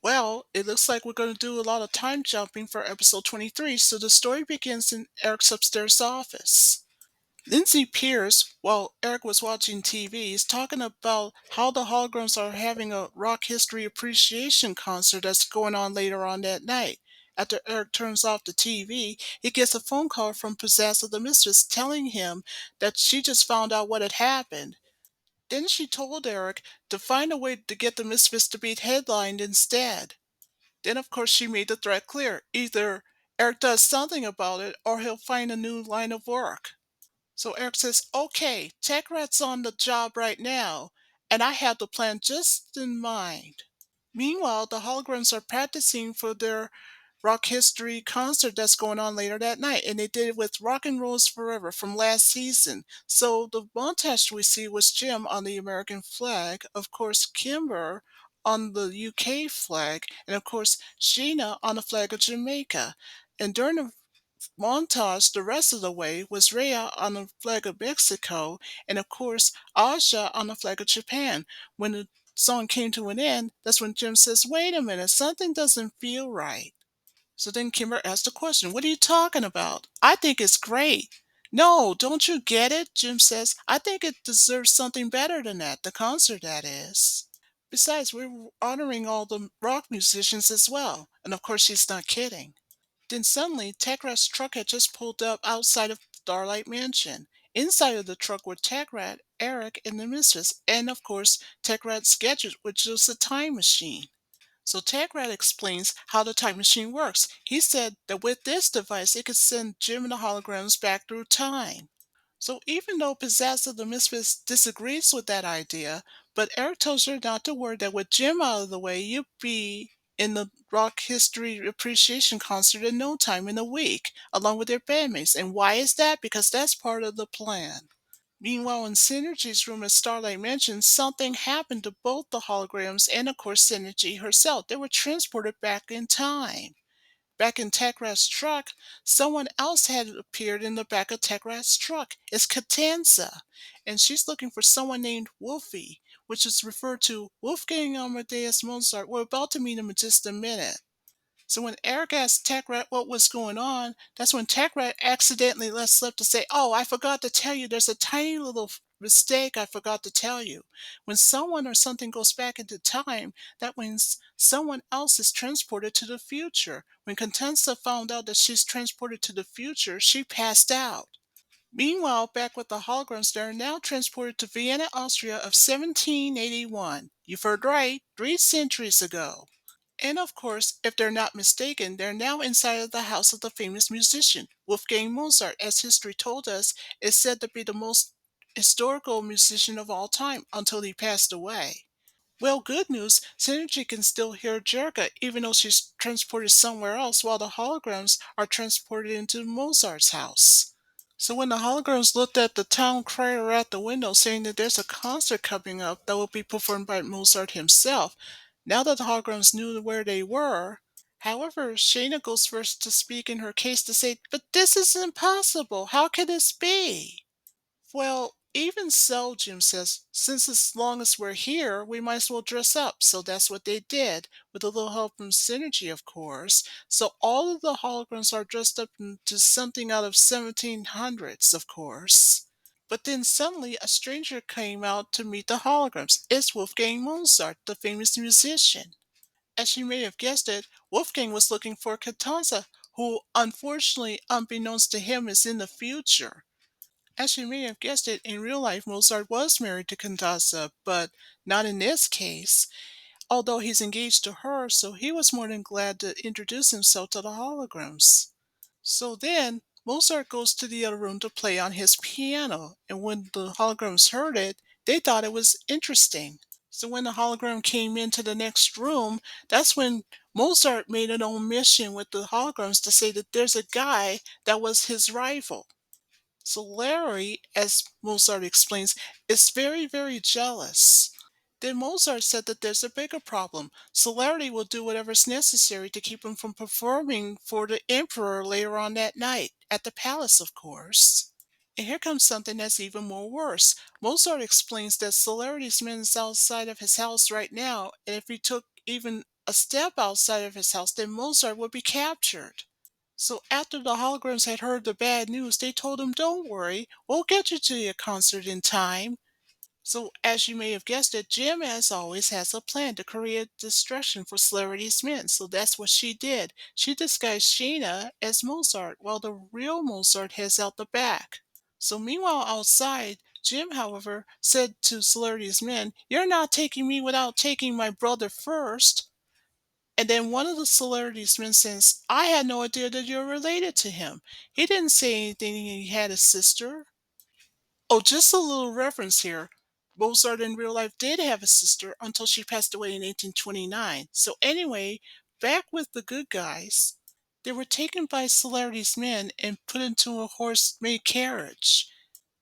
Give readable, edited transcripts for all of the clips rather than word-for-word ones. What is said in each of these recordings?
Well, it looks like we're going to do a lot of time jumping for episode 23, so the story begins in Eric's upstairs office. Lindsay Pierce, while Eric was watching TV, is talking about how the holograms are having a rock history appreciation concert that's going on later on that night. After Eric turns off the TV, he gets a phone call from Pizzazz the Mistress telling him that she just found out what had happened. Then she told Eric to find a way to get the Misfits to be headlined instead. Then, of course, she made the threat clear. Either Eric does something about it or he'll find a new line of work. So Eric says, okay, Tech Rat's on the job right now, and I have the plan just in mind. Meanwhile, the holograms are practicing for their rock history concert that's going on later that night, and they did it with Rock and Rolls Forever from last season. So the montage we see was Jim on the American flag, of course Kimber on the UK flag, and of course Sheena on the flag of Jamaica. And during the montage the rest of the way was Rhea on the flag of Mexico, and of course Aja on the flag of Japan. When the song came to an end, that's when Jim says, wait a minute, something doesn't feel right. So then Kimber asked a question. What are you talking about? I think it's great. No, don't you get it? Jim says. I think it deserves something better than that. The concert, that is. Besides, we're honoring all the rock musicians as well. And of course, she's not kidding. Then suddenly, Techrat's truck had just pulled up outside of Starlight Mansion. Inside of the truck were Techrat, Eric, and the mistress, and of course, Techrat's gadget, which was a time machine. So Tagrat explains how the time machine works. He said that with this device, it could send Jim and the holograms back through time. So even though Pizzazz the Misfits disagrees with that idea, but Eric tells her not to worry, that with Jim out of the way, you'll be in the Rock History Appreciation Concert in no time, in a week, along with their bandmates. And why is that? Because that's part of the plan. Meanwhile, in Synergy's room, as Starlight mentioned, something happened to both the holograms and, of course, Synergy herself. They were transported back in time. Back in Techrat's truck, someone else had appeared in the back of Techrat's truck. It's Catanza, and she's looking for someone named Wolfie, which is referred to Wolfgang Amadeus Mozart. We're about to meet him in just a minute. So when Eric asked Techrat what was going on, that's when Techrat accidentally let slip to say, oh, I forgot to tell you, there's a tiny little mistake I forgot to tell you. When someone or something goes back into time, that means someone else is transported to the future. When Contenza found out that she's transported to the future, she passed out. Meanwhile, back with the holograms, they are now transported to Vienna, Austria of 1781. You've heard right, 3 centuries ago. And of course, if they're not mistaken, they're now inside of the house of the famous musician. Wolfgang Mozart, as history told us, is said to be the most historical musician of all time until he passed away. Well, good news, Synergy can still hear Jerga even though she's transported somewhere else, while the holograms are transported into Mozart's house. So when the holograms looked at the town crier at the window saying that there's a concert coming up that will be performed by Mozart himself, now that the holograms knew where they were, however, Shayna goes first to speak in her case to say, but this is impossible. How can this be? Well, even so, Jim says, since as long as we're here, we might as well dress up. So that's what they did, with a little help from Synergy, of course. So all of the holograms are dressed up into something out of 1700s, of course. But then suddenly a stranger came out to meet the holograms. It's Wolfgang Mozart, the famous musician. As you may have guessed it, Wolfgang was looking for Katanza, who, unfortunately, unbeknownst to him, is in the future. As you may have guessed it, in real life, Mozart was married to Candasa, but not in this case, although he's engaged to her, so he was more than glad to introduce himself to the holograms. So then, Mozart goes to the other room to play on his piano, and when the holograms heard it, they thought it was interesting. So when the hologram came into the next room, that's when Mozart made an omission with the holograms to say that there's a guy that was his rival. So Larry, as Mozart explains, is very, very jealous. Then Mozart said that there's a bigger problem, so Larry will do whatever's necessary to keep him from performing for the Emperor later on that night, at the palace, of course. And here comes something that's even more worse. Mozart explains that Solarity's men is outside of his house right now, and if he took even a step outside of his house, then Mozart would be captured. So after the holograms had heard the bad news, they told him, "Don't worry, we'll get you to your concert in time." So, as you may have guessed it, Jim, as always, has a plan to create distraction for Celerity's men. So that's what she did. She disguised Sheena as Mozart, while the real Mozart heads out the back. So meanwhile, outside, Jim, however, said to Celerity's men, "You're not taking me without taking my brother first." And then one of the Celerity's men says, "I had no idea that you're related to him. He didn't say anything he had a sister." Oh, just a little reference here. Mozart in real life did have a sister until she passed away in 1829. So anyway, back with the good guys, they were taken by Celerity's men and put into a horse-made carriage.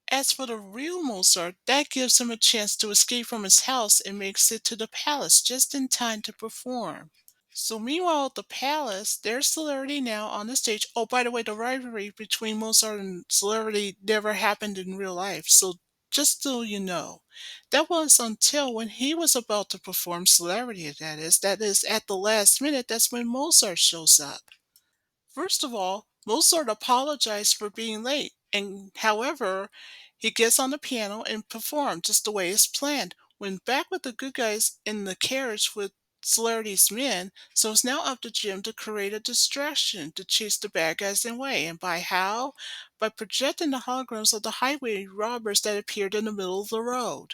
As for the real Mozart, that gives him a chance to escape from his house and makes it to the palace just in time to perform. So meanwhile at the palace, there's Celerity now on the stage. Oh, by the way, the rivalry between Mozart and Celerity never happened in real life. So just so you know, that was until when he was about to perform Celerity, that is at the last minute, that's when Mozart shows up. First of all, Mozart apologized for being late, and however, he gets on the piano and performs just the way it's planned. When back with the good guys in the carriage with Celerity's men, so it's now up to Jim to create a distraction to chase the bad guys away. And by how? By projecting the holograms of the highway robbers that appeared in the middle of the road.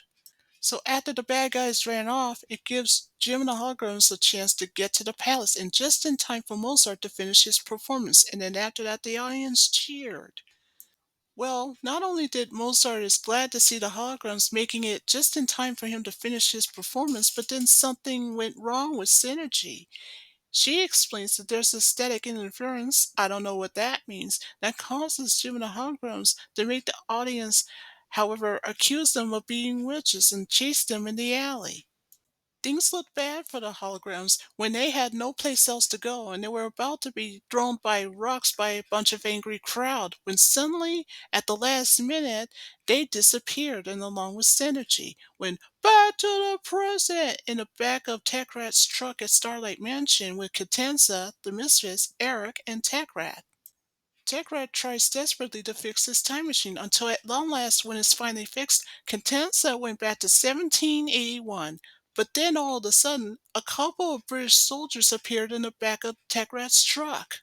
So after the bad guys ran off, it gives Jim and the holograms a chance to get to the palace and just in time for Mozart to finish his performance. And then after that, the audience cheered. Well, not only did Mozart is glad to see the holograms making it just in time for him to finish his performance, but then something went wrong with Synergy. She explains that there's a static interference, I don't know what that means, that causes Jim and the holograms to make the audience, however, accuse them of being witches and chase them in the alley. Things looked bad for the holograms when they had no place else to go and they were about to be thrown by rocks by a bunch of angry crowd when suddenly, at the last minute, they disappeared and along with Synergy when "Back to the Present" in the back of Techrat's truck at Starlight Mansion with Catanza, the Misfits, Eric, and Techrat. Techrat tries desperately to fix his time machine until at long last, when it's finally fixed, Catanza went back to 1781. But then all of a sudden, a couple of British soldiers appeared in the back of Techrat's truck.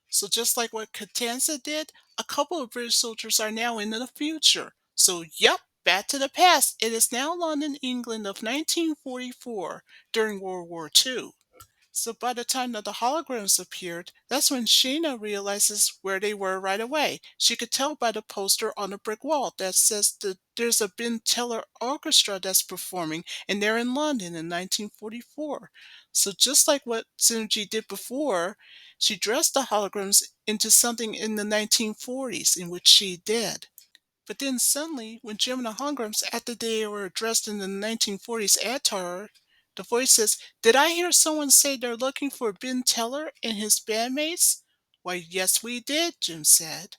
So just like what Catanza did, a couple of British soldiers are now in the future. So yep, back to the past. It is now London, England of 1944 during World War II. So by the time that the holograms appeared, that's when Sheena realizes where they were right away. She could tell by the poster on the brick wall that says that there's a Ben Teller orchestra that's performing, and they're in London in 1944. So just like what Synergy did before, she dressed the holograms into something in the 1940s, in which she did. But then suddenly, when Jim and the holograms, after they were dressed in the 1940s attire, the voice says, "Did I hear someone say they're looking for Ben Teller and his bandmates?" "Why, yes, we did," Jim said.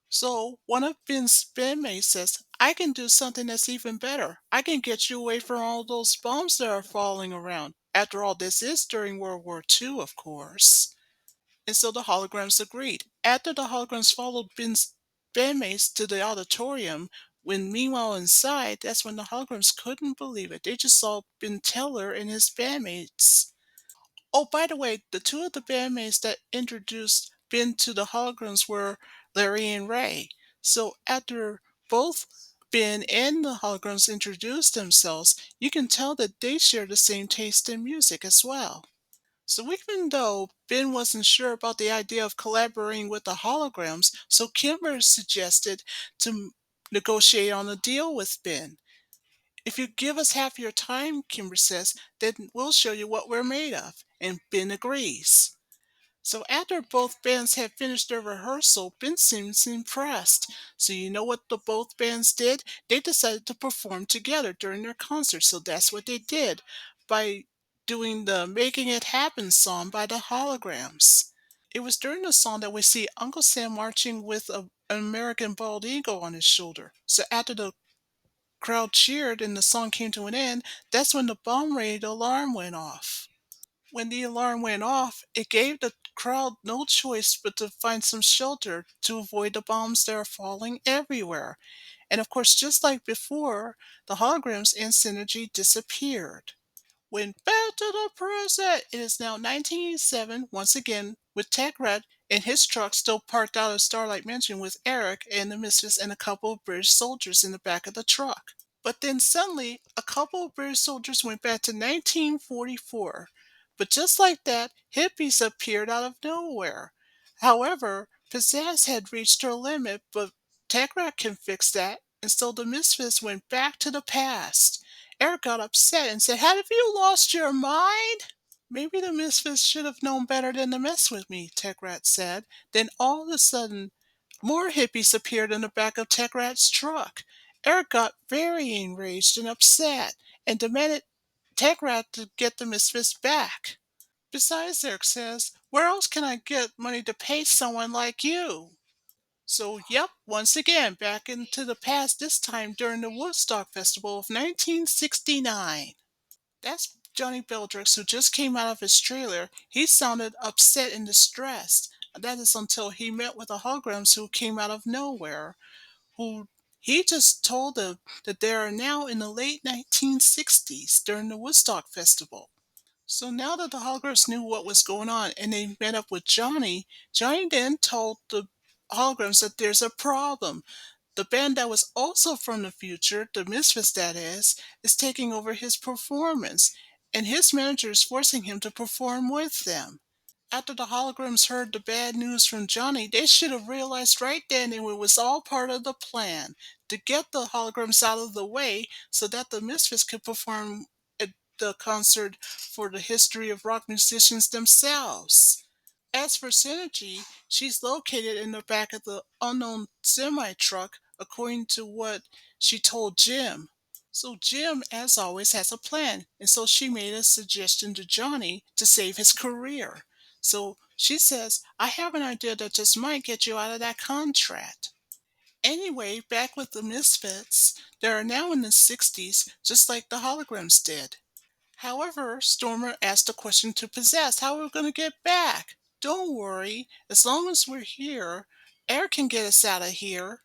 So one of Ben's bandmates says, "I can do something that's even better. I can get you away from all those bombs that are falling around." After all, this is during World War II, of course. And so the holograms agreed. After the holograms followed Ben's bandmates to the auditorium, when meanwhile inside, that's when the holograms couldn't believe it. They just saw Ben Teller and his bandmates. Oh, by the way, the two of the bandmates that introduced Ben to the holograms were Larry and Ray. So after both Ben and the holograms introduced themselves, you can tell that they share the same taste in music as well. So even though Ben wasn't sure about the idea of collaborating with the holograms, so Kimber suggested to negotiate on a deal with Ben. "If you give us half your time," Kimber says, "then we'll show you what we're made of." And Ben agrees. So after both bands had finished their rehearsal, Ben seems impressed. So you know what the both bands did? They decided to perform together during their concert. So that's what they did by doing the "Making It Happen" song by the Holograms. It was during the song that we see Uncle Sam marching with an American bald eagle on his shoulder. So after the crowd cheered and the song came to an end, that's when the bomb raid alarm went off. When the alarm went off, it gave the crowd no choice but to find some shelter to avoid the bombs that are falling everywhere. And of course, just like before, the holograms and Synergy disappeared. When back to the present, it is now 1987, once again, with Tech Rat and his truck still parked out of Starlight Mansion with Eric and the Mistress and a couple of British soldiers in the back of the truck. But then suddenly, a couple of British soldiers went back to 1944. But just like that, hippies appeared out of nowhere. However, Pizzazz had reached her limit, but Techrat can fix that, and so the Misfits went back to the past. Eric got upset and said, "Have you lost your mind?" "Maybe the Misfits should have known better than to mess with me," Techrat said. Then all of a sudden, more hippies appeared in the back of Techrat's truck. Eric got very enraged and upset and demanded Techrat to get the Misfits back. Besides, Eric says, "Where else can I get money to pay someone like you?" So, yep, once again, back into the past, this time during the Woodstock Festival of 1969. That's Johnny Beldrix, who just came out of his trailer. He sounded upset and distressed. That is until he met with the holograms who came out of nowhere, who he just told them that they are now in the late 1960s during the Woodstock Festival. So now that the holograms knew what was going on and they met up with Johnny, Johnny then told the holograms that there's a problem. The band that was also from the future, the Misfits that is taking over his performance, and his manager is forcing him to perform with them. After the holograms heard the bad news from Johnny, they should have realized right then it was all part of the plan to get the holograms out of the way so that the Misfits could perform at the concert for the history of rock musicians themselves. As for Synergy, she's located in the back of the unknown semi truck, according to what she told Jim. So Jim, as always, has a plan, and so she made a suggestion to Johnny to save his career. So she says, "I have an idea that just might get you out of that contract." Anyway, back with the Misfits, they are now in the 60s, just like the holograms did. However, Stormer asked a question to Possess, "How are we going to get back?" "Don't worry, as long as we're here, air can get us out of here."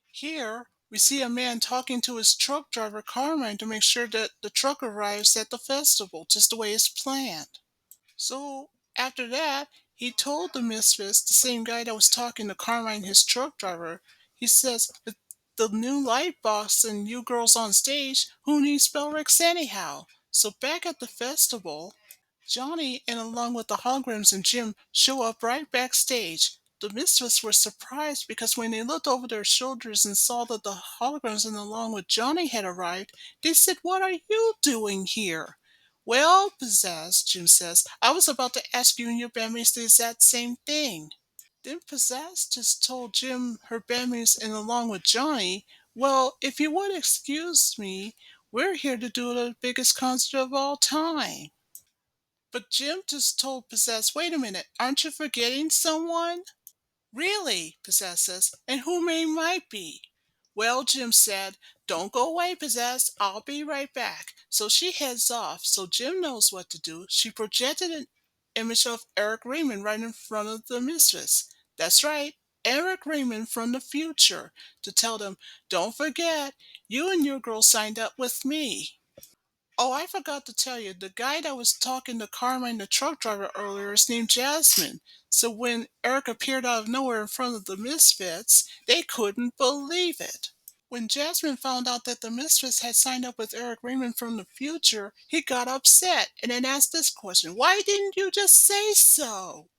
Here, we see a man talking to his truck driver Carmine to make sure that the truck arrives at the festival just the way it's planned. So, after that, he told the Misfits, the same guy that was talking to Carmine, his truck driver, he says, "With the new light box and you girls on stage, who needs Spellrix anyhow?" So back at the festival, Johnny and along with the holograms and Jim show up right backstage. The Misfits were surprised because when they looked over their shoulders and saw that the holograms and along with Johnny had arrived, they said, "What are you doing here?" "Well, Pizzazz," Jim says, "I was about to ask you and your bandmates the exact same thing." Then Pizzazz just told Jim, her bandmates, and along with Johnny, "Well, if you would excuse me, we're here to do the biggest concert of all time." But Jim just told Pizzazz, "Wait a minute, aren't you forgetting someone?" "Really?" Pizzazz says, "And who may might be?" "Well," Jim said, "don't go away, Pizzazz. I'll be right back." So she heads off. So Jim knows what to do. She projected an image of Eric Raymond right in front of the mistress. That's right, Eric Raymond from the future, to tell them, "Don't forget, you and your girl signed up with me." Oh, I forgot to tell you, the guy that was talking to Carmine, the truck driver, earlier is named Jasmine. So when Eric appeared out of nowhere in front of the Misfits, they couldn't believe it. When Jasmine found out that the Misfits had signed up with Eric Raymond from the future, he got upset and then asked this question: "Why didn't you just say so?"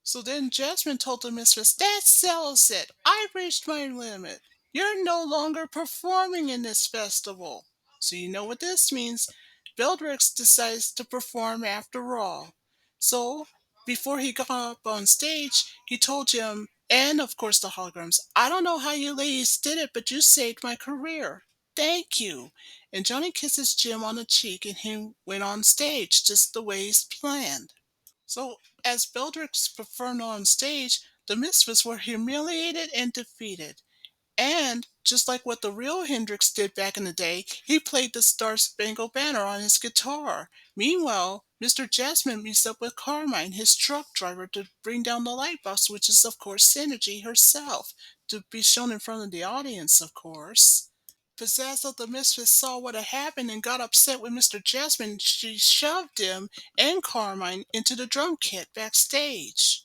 So then Jasmine told the Mistress, "That settles it. I've reached my limit. You're no longer performing in this festival." So you know what this means. Beldrix decides to perform after all. So before he got up on stage, he told Jim, and of course the holograms, "I don't know how you ladies did it, but you saved my career. Thank you." And Johnny kisses Jim on the cheek and he went on stage just the way he's planned. So, as Beldrix performed on stage, the Misfits were humiliated and defeated. And just like what the real Hendrix did back in the day. He played the Star Spangled Banner on his guitar. Meanwhile, Mr. Jasmine meets up with Carmine, his truck driver, to bring down the lightbox, which is, of course, Synergy herself, to be shown in front of the audience, of course. Pizzazzo the Misfit saw what had happened and got upset with Mr. Jasmine. She shoved him and Carmine into the drum kit backstage.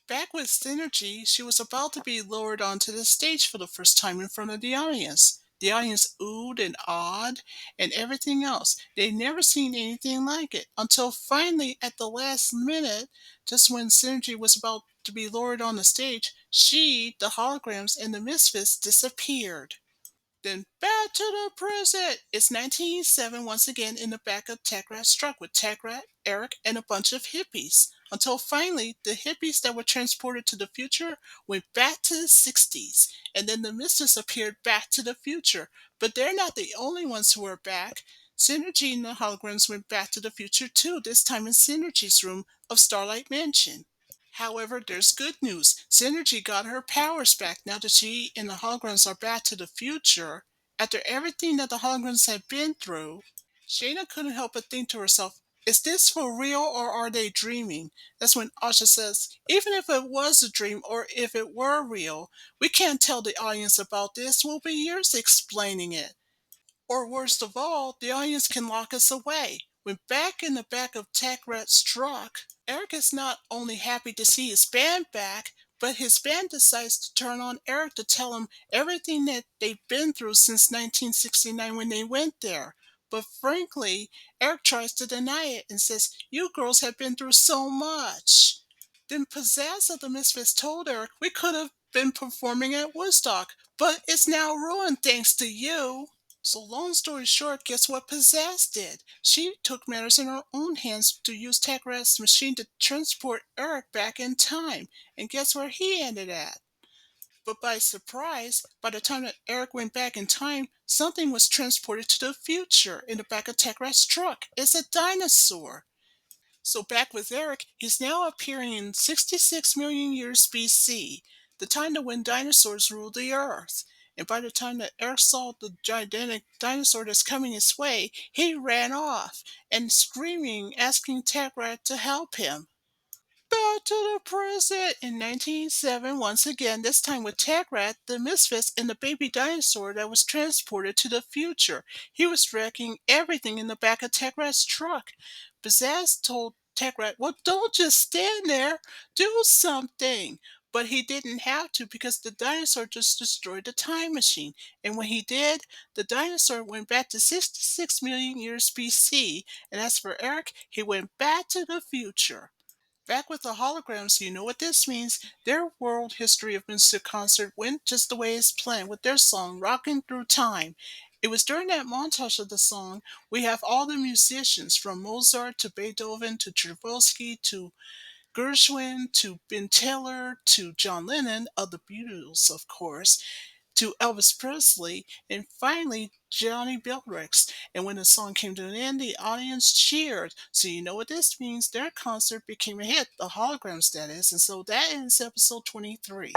Back with Synergy, she was about to be lowered onto the stage for the first time in front of the audience. The audience oohed and awed and everything else. They'd never seen anything like it until finally, at the last minute, just when Synergy was about to be lowered on the stage, she, the holograms, and the Misfits disappeared. Then back to the present. It's 1907 once again in the back of Tech Rat's truck with Tech Rat, Eric, and a bunch of hippies. Until finally, the hippies that were transported to the future went back to the 60s. And then the Misters appeared back to the future. But they're not the only ones who are back. Synergy and the holograms went back to the future too, this time in Synergy's room of Starlight Mansion. However, there's good news. Synergy got her powers back now that she and the holograms are back to the future. After everything that the holograms had been through, Shayna couldn't help but think to herself, is this for real or are they dreaming? That's when Asha says, even if it was a dream or if it were real, we can't tell the audience about this. We'll be years explaining it. Or worst of all, the audience can lock us away. When back in the back of Tech Rat's truck, Eric is not only happy to see his band back, but his band decides to turn on Eric to tell him everything that they've been through since 1969 when they went there. But frankly, Eric tries to deny it and says, you girls have been through so much. Then Pizzazz of the Misfits told Eric, we could have been performing at Woodstock, but it's now ruined thanks to you. So long story short, guess what Pizzazz did? She took matters in her own hands to use Takrat's machine to transport Eric back in time. And guess where he ended at? But by surprise, by the time that Eric went back in time, something was transported to the future in the back of Takrat's truck. It's a dinosaur. So back with Eric, he's now appearing in 66 million years BC, the time that when dinosaurs ruled the Earth. And by the time that Eric saw the gigantic dinosaur that's coming his way, he ran off and screaming, asking Tagrat to help him. Back to the present in 1907 once again, this time with Tagrat, the Misfits, and the baby dinosaur that was transported to the future. He was wrecking everything in the back of Tagrat's truck. Pizzazz told Tagrat, well, don't just stand there, do something. But he didn't have to because the dinosaur just destroyed the time machine. And when he did, the dinosaur went back to 66 million years BC. And as for Eric, he went back to the future. Back with the holograms, you know what this means. Their World History of Music concert went just the way it's planned with their song Rocking Through Time. It was during that montage of the song we have all the musicians from Mozart to Beethoven to Tchaikovsky to Gershwin to Ben Taylor to John Lennon of the Beatles, of course, to Elvis Presley, and finally Johnny Bildrix. And when the song came to an end, the audience cheered. So you know what this means. Their concert became a hit, the holograms that is. And so that ends episode 23.